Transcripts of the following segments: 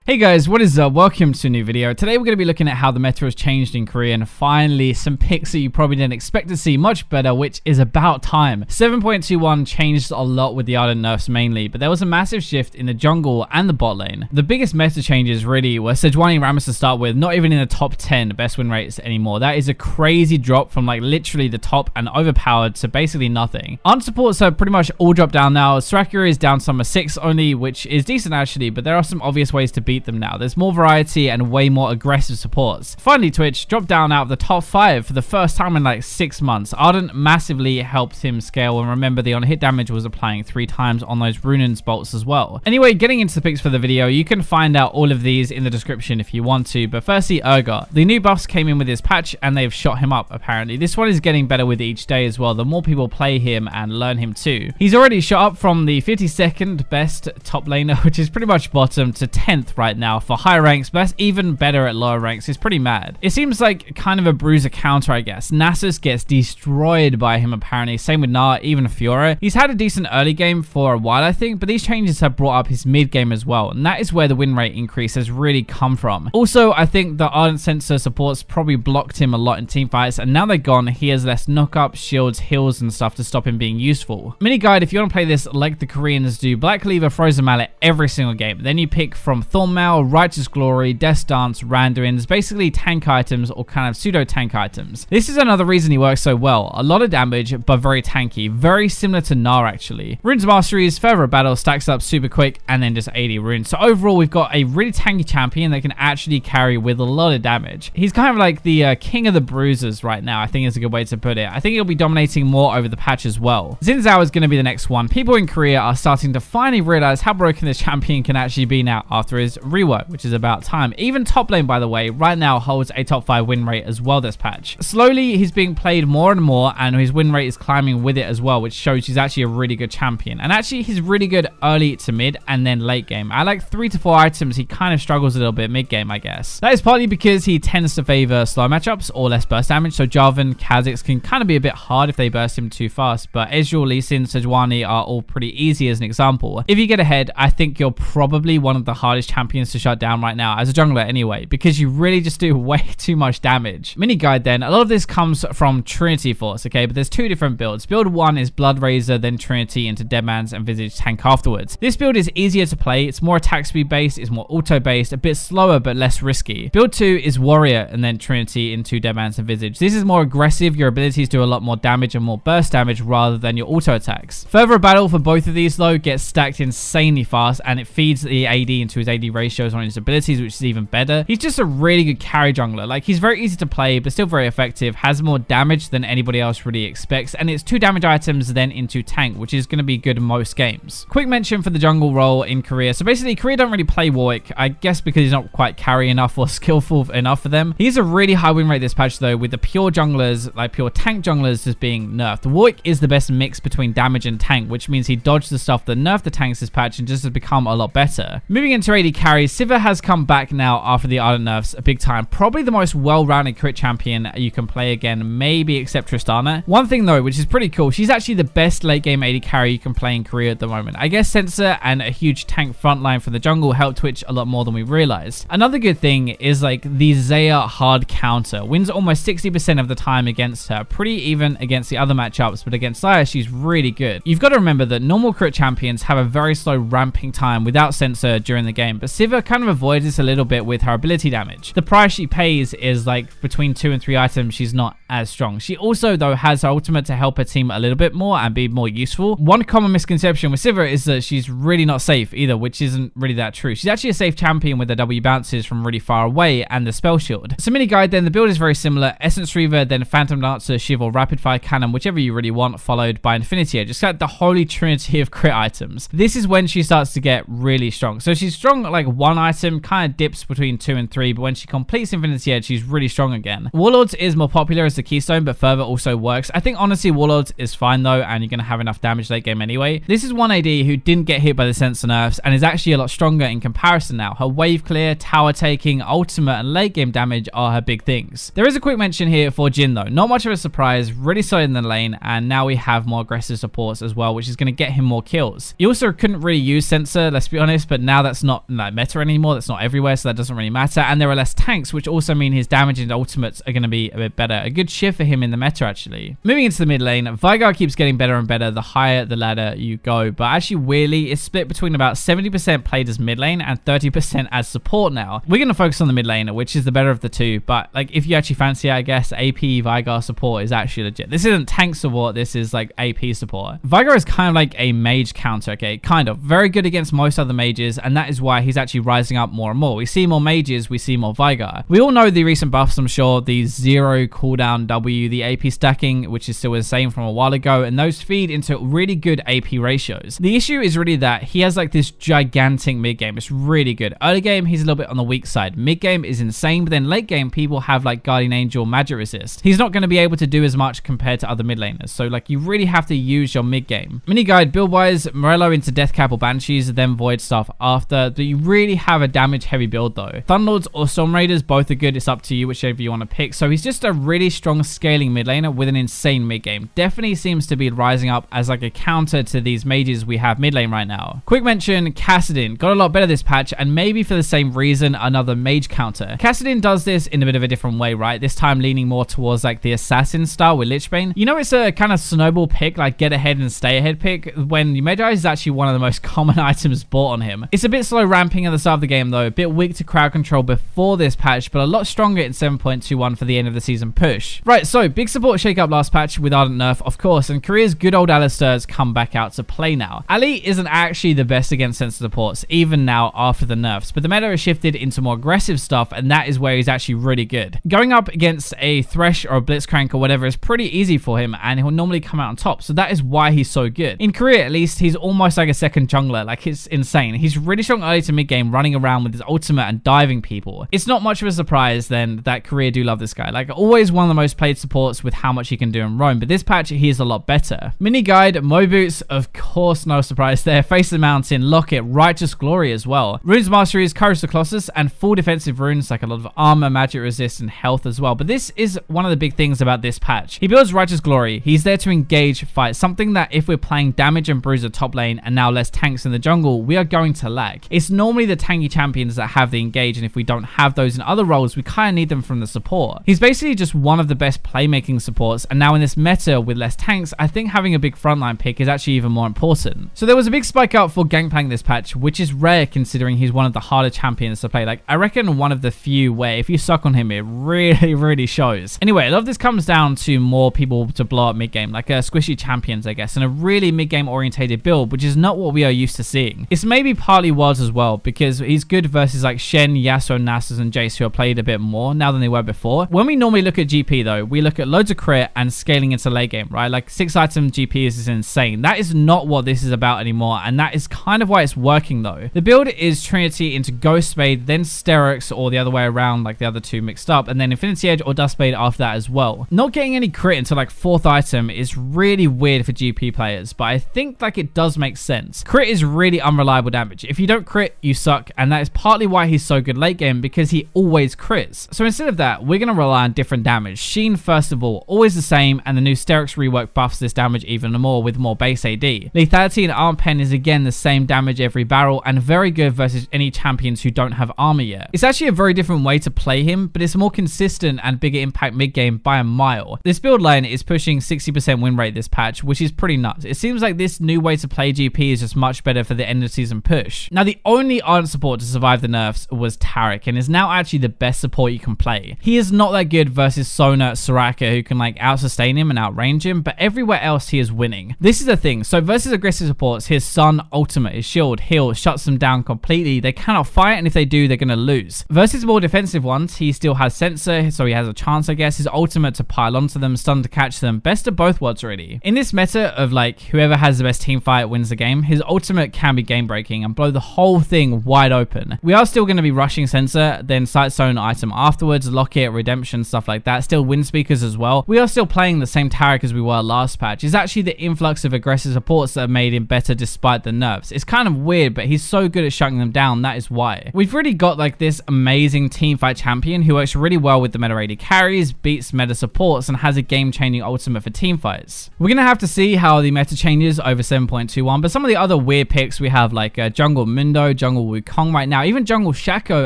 Hey guys, what is up? Welcome to a new video. Today we're going to be looking at how the meta has changed in Korea and finally some picks that you probably didn't expect to see much better, which is about time. 7.21 changed a lot with the Ardent nerfs mainly, but there was a massive shift in the jungle and the bot lane. The biggest meta changes really were Sejuani and Rammus to start with, not even in the top 10 best win rates anymore. That is a crazy drop from like literally the top and overpowered to basically nothing. Ardent supports have pretty much all dropped down now. Srakir is down summer 6 only, which is decent actually, but there are some obvious ways to beat them now. There's more variety and way more aggressive supports. Finally, Twitch dropped down out of the top 5 for the first time in like 6 months. Ardent massively helped him scale, and remember the on-hit damage was applying 3 times on those Runan's bolts as well. Anyway, getting into the picks for the video, you can find out all of these in the description if you want to, but firstly, Urgot. The new buffs came in with his patch and they've shot him up apparently. This one is getting better with each day as well. The more people play him and learn him too. He's already shot up from the 52nd best top laner, which is pretty much bottom, to 10th right now for higher ranks, but that's even better at lower ranks. It's pretty mad. It seems like kind of a bruiser counter, I guess. Nasus gets destroyed by him apparently. Same with Nar, even Fiora. He's had a decent early game for a while, I think, but these changes have brought up his mid game as well, and that is where the win rate increase has really come from. Also, I think the Ardent sensor supports probably blocked him a lot in team fights, and now they're gone, he has less knockup, shields, heals, and stuff to stop him being useful. Mini guide, if you want to play this like the Koreans do, Black Cleaver, Frozen Mallet every single game. Then you pick from Thornmail, Righteous Glory, Death Dance, Randuin's, basically tank items or kind of pseudo tank items. This is another reason he works so well. A lot of damage, but very tanky. Very similar to Gnar actually. Runes Masteries, Fervor of Battle, stacks up super quick, and then just 80 runes. So overall, we've got a really tanky champion that can actually carry with a lot of damage. He's kind of like the king of the bruisers right now, I think is a good way to put it. I think he'll be dominating more over the patch as well. Xin Zhao is going to be the next one. People in Korea are starting to finally realize how broken this champion can actually be now after his rework, which is about time. Even top lane, by the way, right now holds a top 5 win rate as well this patch. Slowly, he's being played more and more, and his win rate is climbing with it as well, which shows he's actually a really good champion. And actually, he's really good early to mid and then late game. At like 3 to 4 items, he kind of struggles a little bit mid game, I guess. That is partly because he tends to favor slow matchups or less burst damage, so Jarvan, Kha'Zix can kind of be a bit hard if they burst him too fast, but Ezreal, Lee Sin, Sejuani are all pretty easy as an example. If you get ahead, I think you're probably one of the hardest champions to shut down right now, as a jungler anyway, because you really just do way too much damage. Mini guide then, a lot of this comes from Trinity Force, okay, but there's 2 different builds. Build 1 is Blood Razor, then Trinity into Deadman's and Visage tank afterwards. This build is easier to play, it's more attack speed based, it's more auto based, a bit slower but less risky. Build 2 is Warrior and then Trinity into Deadman's and Visage. This is more aggressive, your abilities do a lot more damage and more burst damage rather than your auto attacks. Further battle for both of these though gets stacked insanely fast, and it feeds the AD into his AD ratios on his abilities, which is even better. He's just a really good carry jungler. Like, he's very easy to play but still very effective, has more damage than anybody else really expects, and it's 2 damage items then into tank, which is going to be good in most games. Quick mention for the jungle role in Korea. So basically, Korea don't really play Warwick, I guess because he's not quite carry enough or skillful enough for them. He's a really high win rate this patch though, with the pure junglers, like pure tank junglers, just being nerfed. Warwick is the best mix between damage and tank, which means he dodged the stuff that nerfed the tanks this patch and just has become a lot better. Moving into AD carry, Sivir has come back now after the Ardent nerfs a big time. Probably the most well-rounded crit champion you can play again, maybe except Tristana. One thing though, which is pretty cool, she's actually the best late game AD carry you can play in Korea at the moment. I guess Sensor and a huge tank frontline for the jungle help Twitch a lot more than we realized. Another good thing is like the Zaya hard counter. Wins almost 60% of the time against her. Pretty even against the other matchups, but against Zaya, she's really good. You've got to remember that normal crit champions have a very slow ramping time without Sensor during the game, but Sivir kind of avoids this a little bit with her ability damage. The price she pays is like between 2 and 3 items, she's not as strong. She also though has her ultimate to help her team a little bit more and be more useful. One common misconception with Sivir is that she's really not safe either, which isn't really that true. She's actually a safe champion with the W bounces from really far away and the spell shield. So mini guide then, the build is very similar. Essence Reaver, then Phantom Dancer, Shiv or Rapid Fire Cannon, whichever you really want, followed by Infinity Edge. Just like the holy trinity of crit items. This is when she starts to get really strong. So she's strong at like 1 item, kind of dips between 2 and 3, but when she completes Infinity Edge, she's really strong again. Warlords is more popular as the keystone, but Fervor also works. I think honestly Warlords is fine though, and you're going to have enough damage late game anyway. This is one AD who didn't get hit by the sensor nerfs and is actually a lot stronger in comparison now. Her wave clear, tower taking, ultimate, and late game damage are her big things. There is a quick mention here for Jhin though. Not much of a surprise, really solid in the lane, and now we have more aggressive supports as well, which is going to get him more kills. He also couldn't really use sensor, let's be honest, but now that's not, like meta anymore. That's not everywhere, so that doesn't really matter. And there are less tanks, which also mean his damage and ultimates are going to be a bit better. A good shift for him in the meta, actually. Moving into the mid lane, Veigar keeps getting better and better the higher the ladder you go, but actually weirdly, it's split between about 70% played as mid lane and 30% as support now. We're going to focus on the mid lane, which is the better of the two, but like if you actually fancy it, I guess AP Veigar support is actually legit. This isn't tank support, this is like AP support. Veigar is kind of like a mage counter, okay? Kind of. Very good against most other mages, and that is why he's actually rising up more and more. We see more mages, we see more Veigar. We all know the recent buffs, I'm sure, the 0 cooldown W, the AP stacking, which is still the same from a while ago, and those feed into really good AP ratios. The issue is really that he has like this gigantic mid game. It's really good. Early game, he's a little bit on the weak side. Mid game is insane, but then late game, people have like Guardian Angel magic resist. He's not going to be able to do as much compared to other mid laners, so like you really have to use your mid game. Mini guide build wise, Morello into Deathcap or Banshees, then Void stuff after, but you really have a damage heavy build though. Thunderlords or Storm Raiders, both are good. It's up to you, whichever you want to pick. So he's just a really strong scaling mid laner with an insane mid game. Definitely seems to be rising up as like a counter to these mages we have mid lane right now. Quick mention, Kassadin got a lot better this patch, and maybe for the same reason, another mage counter. Kassadin does this in a bit of a different way, right? This time leaning more towards like the assassin style with Lichbane. You know, it's a kind of snowball pick, like get ahead and stay ahead pick, when Magi is actually one of the most common items bought on him. It's a bit slow ramping at the start of the game though, a bit weak to crowd control before this patch, but a lot stronger in 7.21 for the end of the season push. Right, so big support shake-up last patch with Ardent nerf, of course, and Korea's good old Alistar's come back out to play now. Ali isn't actually the best against sensitive supports, even now after the nerfs, but the meta has shifted into more aggressive stuff, and that is where he's actually really good. Going up against a Thresh or a Blitzcrank or whatever is pretty easy for him, and he'll normally come out on top, so that is why he's so good. In Korea, at least, he's almost like a second jungler. Like, it's insane. He's really strong early to mid game, running around with his ultimate and diving people. It's not much of a surprise then that Korea do love this guy. Like, always one of the most played supports with how much he can do in roam, but this patch he is a lot better. Mini guide, Mo Boots, of course, no surprise there. Face the Mountain, Locket, Righteous Glory as well. Runes Masteries, Courage the Colossus, and full defensive runes, like a lot of armor, magic resist, and health as well. But this is one of the big things about this patch. He builds Righteous Glory. He's there to engage fight, something that if we're playing damage and bruiser top lane and now less tanks in the jungle, we are going to lack. It's normally the tanky champions that have the engage, and if we don't have those in other roles, we kind of need them from the support. He's basically just one of the best playmaking supports, and now in this meta with less tanks, I think having a big frontline pick is actually even more important. So there was a big spike up for Gangplank this patch, which is rare considering he's one of the harder champions to play. Like, I reckon one of the few where if you suck on him, it really shows. Anyway, a lot of this comes down to more people to blow up mid game, like squishy champions, I guess, and a really mid game orientated build, which is not what we are used to seeing. It's maybe partly Worlds as well, because he's good versus like Shen, Yasuo, Nasus, and Jace, who are played a bit more now than they were before. When we normally look at GP though, we look at loads of crit and scaling into late game, right? Like 6 item GP is insane. That is not what this is about anymore, and that is kind of why it's working though. The build is Trinity into Ghost Spade, then Sterix, or the other way around, like the other two mixed up, and then Infinity Edge or Dust Spade after that as well. Not getting any crit until like 4th item is really weird for GP players, but I think like it does make sense. Crit is really unreliable damage. If you don't crit, you suck, and that is partly why he's so good late game, because he always crits. So instead of that, we're going to rely on different damage. Sheen, first of all, always the same, and the new Sterix rework buffs this damage even more with more base AD. Lethality and Arm Pen is again the same damage every barrel, and very good versus any champions who don't have armor yet. It's actually a very different way to play him, but it's more consistent and bigger impact mid game by a mile. This build line is pushing 60% win rate this patch, which is pretty nuts. It seems like this new way to play GP is just much better for the end of season push. Now, the only Ardent support to survive the nerfs was Taric, and is now actually the best support you can play. He is not that good versus Sona, Soraka, who can like out-sustain him and outrange him, but everywhere else he is winning. This is the thing. So versus aggressive supports, his Sun ultimate, his shield, heal, shuts them down completely. They cannot fight, and if they do, they're going to lose. Versus more defensive ones, he still has Sensor, so he has a chance, I guess. His ultimate to pile onto them, stun to catch them. Best of both worlds, really. In this meta of like whoever has the best team fight wins the game, his ultimate can be game breaking and blow the whole thing wide open. We are still going to be rushing Sensor, then Sight Zone item afterwards, Locket, Redemption, stuff like that. Still wind speakers as well. We are still playing the same Taric as we were last patch. It's actually the influx of aggressive supports that have made him better despite the nerfs. It's kind of weird, but he's so good at shutting them down, that is why. We've really got like this amazing team fight champion who works really well with the meta AD carries, beats meta supports, and has a game-changing ultimate for team fights. We're going to have to see how the meta changes over 7.21, but some of the other weird picks we have like Jungle Mundo, Jungle jungle Wukong right now. Even jungle Shaco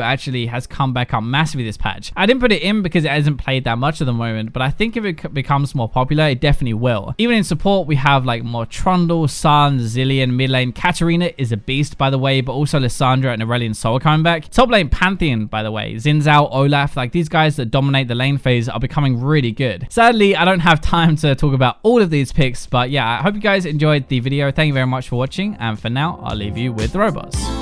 actually has come back up massively this patch. I didn't put it in because it hasn't played that much at the moment, but I think if it becomes more popular, it definitely will. Even in support, we have like more Trundle, Sun, Zillion, mid lane. Katarina is a beast, by the way, but also Lissandra and Aurelion Sol are coming back. Top lane Pantheon, by the way. Xin Zhao, Olaf, like these guys that dominate the lane phase are becoming really good. Sadly, I don't have time to talk about all of these picks, but yeah, I hope you guys enjoyed the video. Thank you very much for watching, and for now, I'll leave you with the robots.